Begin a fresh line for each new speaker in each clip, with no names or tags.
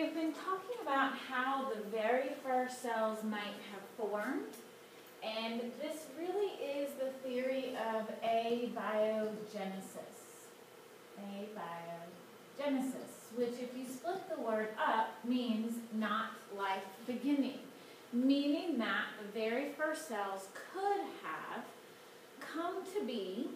we've been talking about how the very first cells might have formed, and this really is the theory of abiogenesis. Abiogenesis, which if you split the word up means not life beginning, meaning that the very first cells could have come to be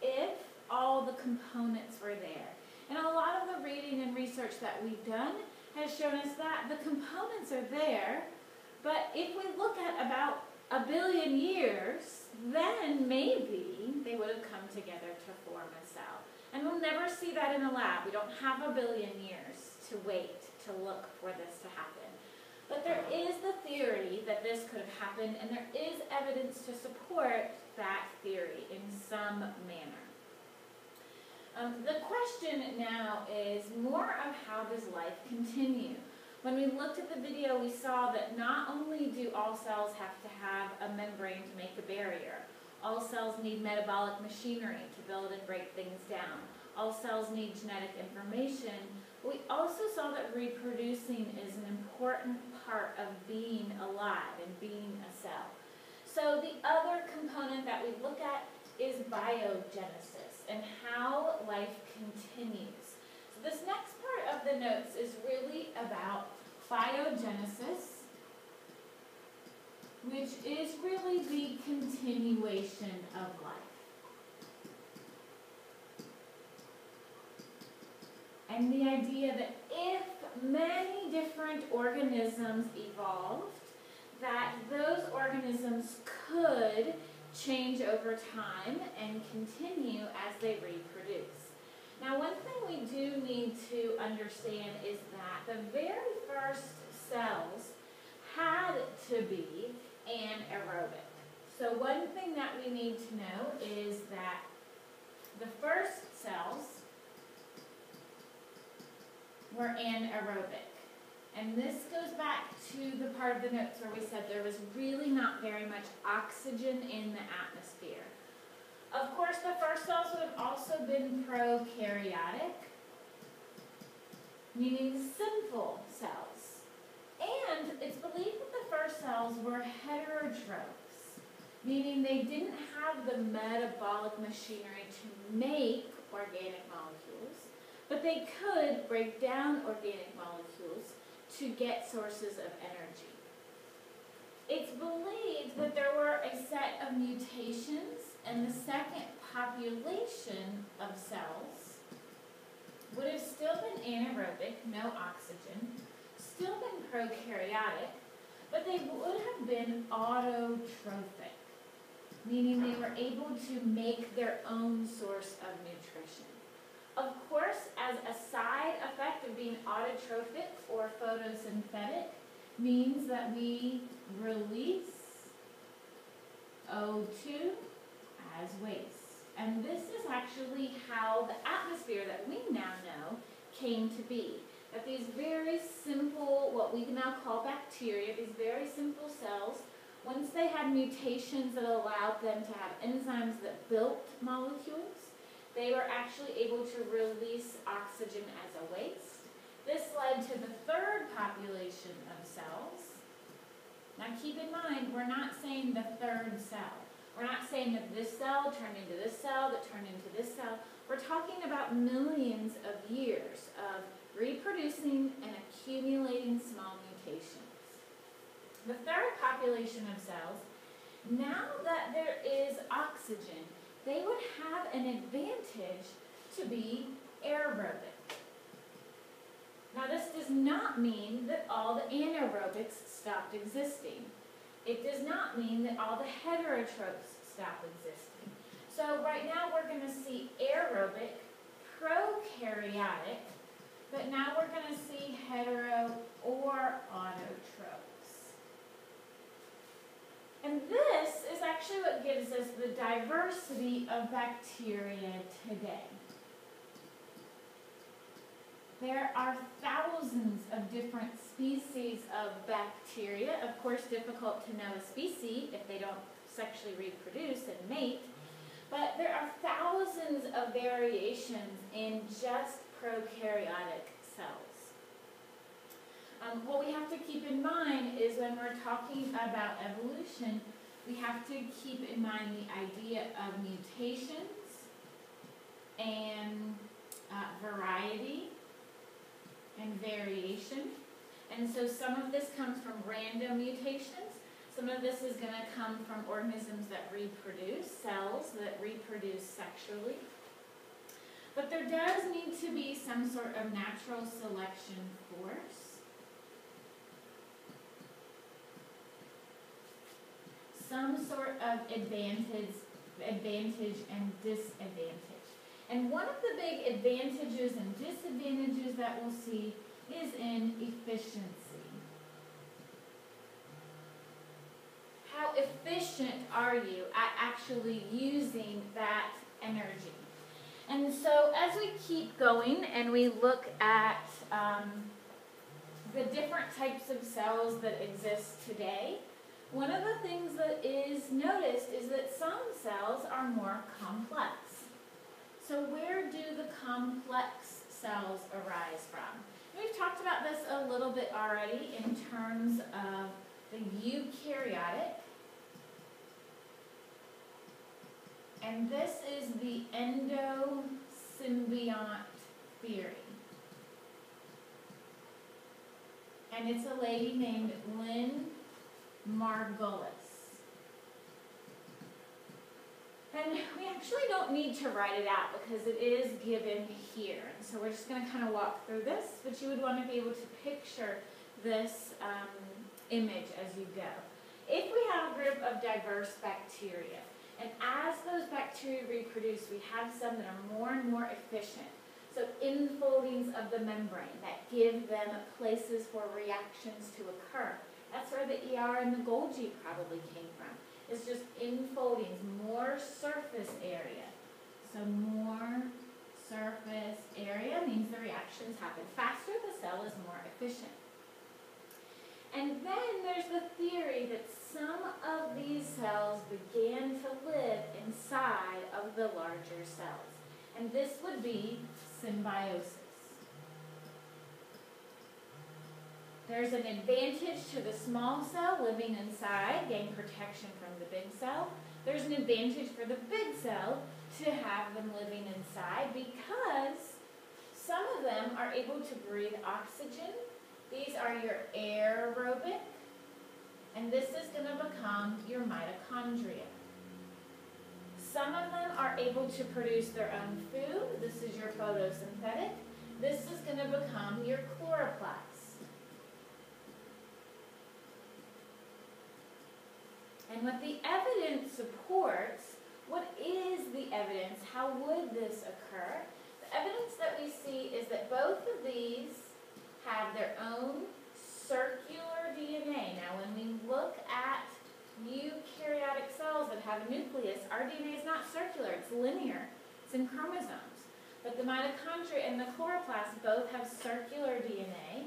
if all the components were there. And a lot of the reading and research that we've done has shown us that the components are there, but if we look at about 1 billion years, then maybe they would have come together to form a cell. And we'll never see that in a lab. We don't have 1 billion years to wait to look for this to happen. But there is the theory that this could have happened, and there is evidence to support that theory in some manner. The question now is more of how does life continue? When we looked at the video, we saw that not only do all cells have to have a membrane to make a barrier, all cells need metabolic machinery to build and break things down. All cells need genetic information. We also saw that reproducing is an important part of being alive and being a cell. So the other component that we look at is biogenesis and how life continues. So this next part of the notes is really about biogenesis, which is really the continuation of life. And the idea that if many different organisms evolved, that those organisms could change over time and continue as they reproduce. Now, one thing we do need to understand is that the very first cells had to be anaerobic. So one thing that we need to know is that the first cells were anaerobic. And this goes back to the part of the notes where we said there was really not very much oxygen in the atmosphere. Of course, the first cells would have also been prokaryotic, meaning simple cells. And it's believed that the first cells were heterotrophs, meaning they didn't have the metabolic machinery to make organic molecules, but they could break down organic molecules to get sources of energy. It's believed that there were a set of mutations, and the second population of cells would have still been anaerobic, no oxygen, still been prokaryotic, but they would have been autotrophic, meaning they were able to make their own source of nutrition. Of course, as a side effect of being autotrophic or photosynthetic means that we release O2 as waste. And this is actually how the atmosphere that we now know came to be. That these very simple, what we now call bacteria, these very simple cells, once they had mutations that allowed them to have enzymes that built molecules, they were actually able to release oxygen as a waste. This led to the third population of cells. Now keep in mind, we're not saying the third cell. We're not saying that this cell turned into this cell, that turned into this cell. We're talking about millions of years of reproducing and accumulating small mutations. The third population of cells, now that there is oxygen, they would have an advantage to be aerobic. Now this does not mean that all the anaerobics stopped existing. It does not mean that all the heterotrophs stopped existing. So right now we're going to see aerobic, prokaryotic, but now we're going to see hetero or autotrophs. And this is actually what gives us the diversity of bacteria today. There are thousands of different species of bacteria. Of course, difficult to know a species if they don't sexually reproduce and mate. But there are thousands of variations in just prokaryotic cells. What we have to keep in mind is when we're talking about evolution, we have to keep in mind the idea of mutations and variety and variation. And so some of this comes from random mutations. Some of this is going to come from organisms that reproduce, cells that reproduce sexually. But there does need to be some sort of natural selection force. Some sort of advantage and disadvantage. And one of the big advantages and disadvantages that we'll see is in efficiency. How efficient are you at actually using that energy? And so as we keep going and we look at the different types of cells that exist today, one of the things that is noticed is that some cells are more complex. So where do the complex cells arise from? We've talked about this a little bit already in terms of the eukaryotic. And this is the endosymbiont theory. And it's a lady named Lynn Margulis. And we actually don't need to write it out because it is given here. And so we're just going to kind of walk through this, but you would want to be able to picture this image as you go. If we have a group of diverse bacteria, and as those bacteria reproduce, we have some that are more and more efficient. So infoldings of the membrane that give them places for reactions to occur. That's where the ER and the Golgi probably came from. It's just infoldings, more surface area. So more surface area means the reactions happen faster, the cell is more efficient. And then there's the theory that some of these cells began to live inside of the larger cells. And this would be symbiosis. There's an advantage to the small cell living inside, gain protection from the big cell. There's an advantage for the big cell to have them living inside because some of them are able to breathe oxygen. These are your aerobic, and this is going to become your mitochondria. Some of them are able to produce their own food. This is your photosynthetic. This is going to become your chloroplast. And what the evidence supports, what is the evidence? How would this occur? The evidence that we see is that both of these have their own circular DNA. Now, when we look at eukaryotic cells that have a nucleus, our DNA is not circular, it's linear. It's in chromosomes. But the mitochondria and the chloroplast both have circular DNA.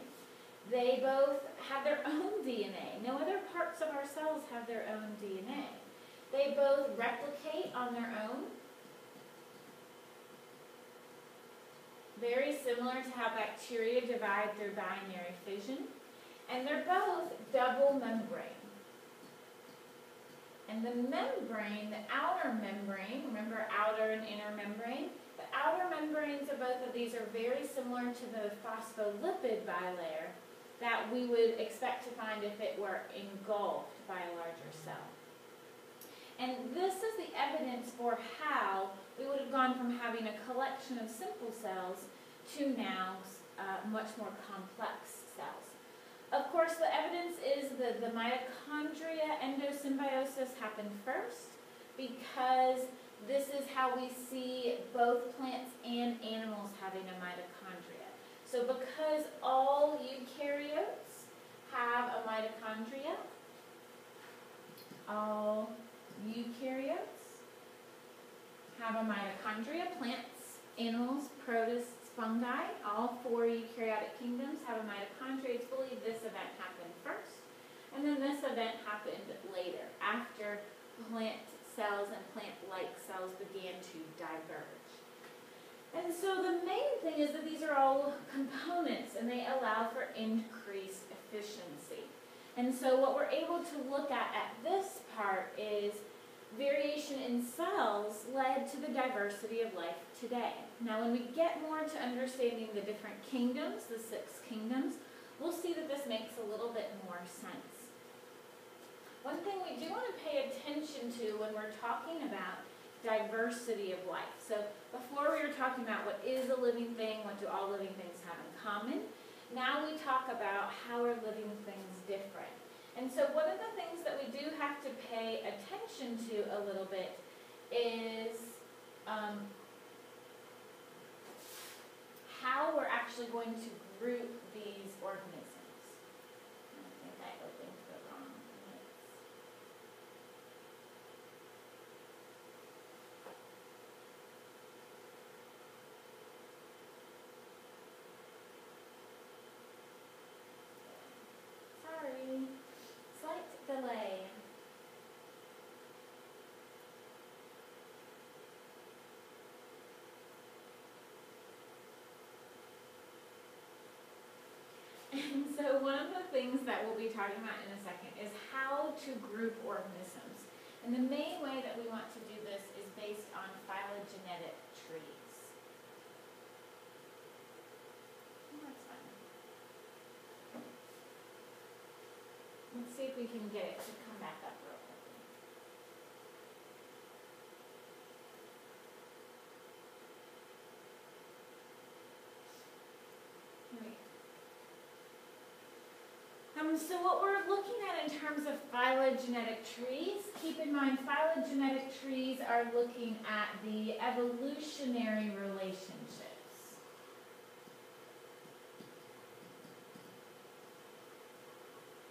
They both have their own DNA. No other parts of our cells have their own DNA. They both replicate on their own. Very similar to how bacteria divide through binary fission. And they're both double membrane. And the membrane, the outer membrane, remember outer and inner membrane? The outer membranes of both of these are very similar to the phospholipid bilayer that we would expect to find if it were engulfed by a larger cell. And this is the evidence for how we would have gone from having a collection of simple cells to now much more complex cells. Of course, the evidence is that the mitochondria endosymbiosis happened first because this is how we see both plants and animals having a mitochondria. So because all eukaryotes have a mitochondria, all eukaryotes have a mitochondria, plants, animals, protists, fungi, all 4 eukaryotic kingdoms have a mitochondria. It's believed this event happened first, and then this event happened later, after plant cells and plant-like cells began to diverge. And so the main thing is that these are all components, and they allow for increased efficiency. And so what we're able to look at this part is variation in cells led to the diversity of life today. Now when we get more into understanding the different kingdoms, the 6 kingdoms, we'll see that this makes a little bit more sense. One thing we do want to pay attention to when we're talking about diversity of life. So before we were talking about what is a living thing, what do all living things have in common. Now we talk about how are living things different. And so one of the things that we do have to pay attention to a little bit is how we're actually going to group these organisms. I think I opened the wrong list. Sorry. Slight delay. And so one of the things that we'll be talking about in a second is how to group organisms. And the main way that we want to do this is based on phylogenetic trees. Oh, that's fun. Let's see if we can get it to come back up real quickly. Here we go. So what we're looking at in terms of phylogenetic trees, keep in mind phylogenetic trees are looking at the evolutionary relationships.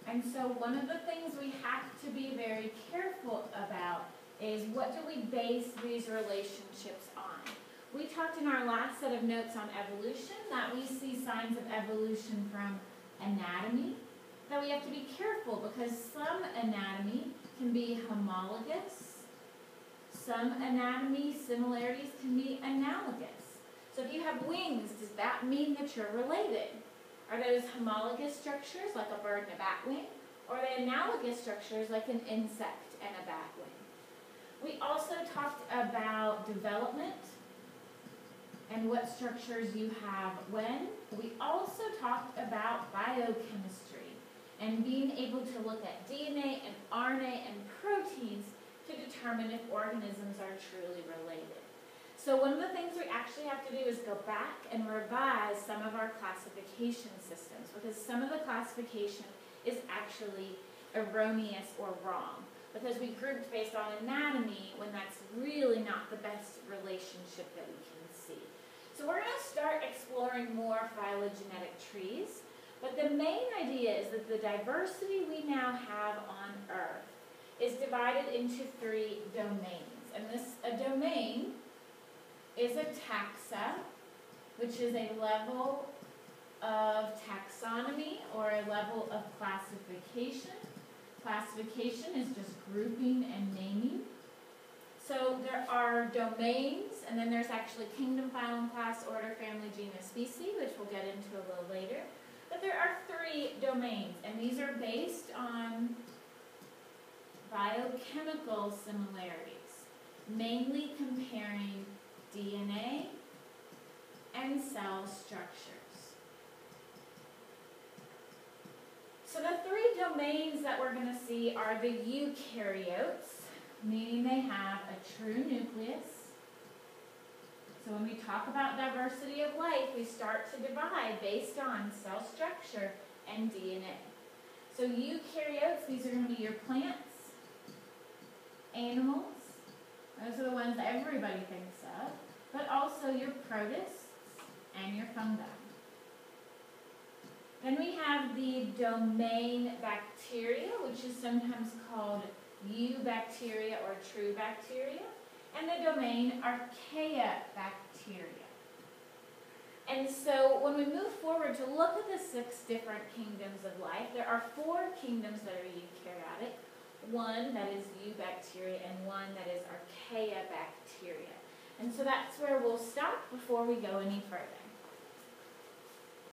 And so one of the things we have to be very careful about is what do we base these relationships on? We talked in our last set of notes on evolution that we see signs of evolution from anatomy. That we have to be careful because some anatomy can be homologous. Some anatomy similarities can be analogous. So if you have wings, does that mean that you're related? Are those homologous structures like a bird and a bat wing? Or are they analogous structures like an insect and a bat wing? We also talked about development and what structures you have when. We also talked about biochemistry and being able to look at DNA and RNA and proteins to determine if organisms are truly related. So one of the things we actually have to do is go back and revise some of our classification systems because some of the classification is actually erroneous or wrong because we grouped based on anatomy when that's really not the best relationship that we can see. So we're going to start exploring more phylogenetic trees. But the main idea is that the diversity we now have on Earth is divided into 3 domains. And a domain is a taxa, which is a level of taxonomy or a level of classification. Classification is just grouping and naming. So there are domains, and then there's actually kingdom, phylum, class, order, family, genus, species, which we'll get into a little later. But there are 3 domains, and these are based on biochemical similarities, mainly comparing DNA and cell structures. So the 3 domains that we're going to see are the eukaryotes, meaning they have a true nucleus. So when we talk about diversity of life, we start to divide based on cell structure and DNA. So eukaryotes, these are going to be your plants, animals, those are the ones everybody thinks of, but also your protists and your fungi. Then we have the domain bacteria, which is sometimes called eubacteria or true bacteria, and the domain archaeobacteria. And so when we move forward to look at the 6 different kingdoms of life, there are 4 kingdoms that are eukaryotic, 1 that is eubacteria, and 1 that is archaeobacteria. And so that's where we'll stop before we go any further.